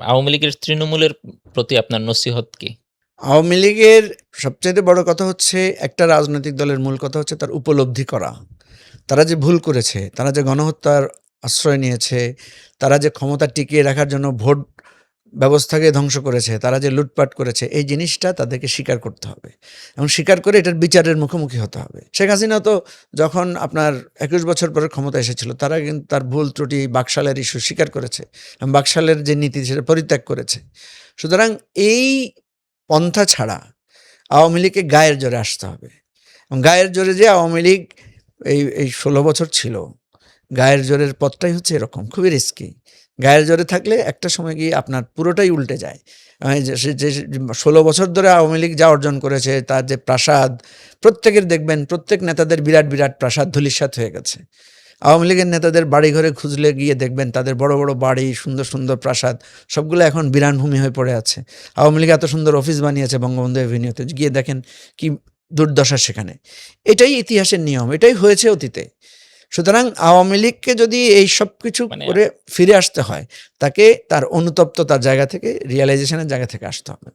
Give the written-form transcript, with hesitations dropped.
আওয়ামী লীগের তৃণমূলের প্রতি আপনার নসিহত কি? আওয়ামী লীগের সবচাইতে বড় কথা হচ্ছে একটা রাজনৈতিক দলের মূল কথা হচ্ছে তার উপলব্ধি করা। তারা যে ভুল করেছে, তারা যে গণহত্যার আশ্রয় নিয়েছে, তারা যে ক্ষমতা টিকিয়ে রাখার জন্য ভোট ব্যবস্থাকে ধ্বংস করেছে, তারা যে লুটপাট করেছে, এই জিনিসটা তাদেরকে স্বীকার করতে হবে এবং স্বীকার করে এটার বিচারের মুখোমুখি হতে হবে। শেখ হাসিনা তো যখন আপনার ২১ বছর পরে ক্ষমতায় এসেছিল, তারা কিন্তু তার ভুল ত্রুটি বাকশালের ইস্যু স্বীকার করেছে এবং বাকশালের যে নীতি সেটা পরিত্যাগ করেছে। সুতরাং এই পন্থা ছাড়া আওয়ামী লীগকে গায়ের জোরে আসতে হবে এবং গায়ের জোরে যে আওয়ামী লীগ এই ১৬ বছর ছিল, গায়ের জোরের পথটাই হচ্ছে এরকম, খুবই রিস্কি। গায়ের জোরে থাকলে একটা সময় গিয়ে আপনার পুরোটাই উল্টে যায়। যে ১৬ বছর ধরে আওয়ামী লীগ যা অর্জন করেছে, তার যে প্রাসাদ, প্রত্যেকের দেখবেন প্রত্যেক নেতাদের বিরাট বিরাট প্রাসাদ ধূলিসাৎ হয়ে গেছে। আওয়ামী লীগের নেতাদের বাড়িঘরে খুঁজলে গিয়ে দেখবেন তাদের বড় বড় বাড়ি, সুন্দর সুন্দর প্রাসাদ সবগুলো এখন বিরানভূমি হয়ে পড়ে আছে। আওয়ামী লীগ এত সুন্দর অফিস বানিয়েছে বঙ্গবন্ধু এভিনিউতে, গিয়ে দেখেন কি দুর্দশা সেখানে। এটাই ইতিহাসের নিয়ম, এটাই হয়েছে অতীতে। সুতরাং আওয়ামী লীগকে যদি এই সব কিছু মানে করে ফিরে আসতে হয়, তাকে তার অনুতপ্ততার জায়গা থেকে, রিয়ালাইজেশনের জায়গা থেকে আসতে হবে।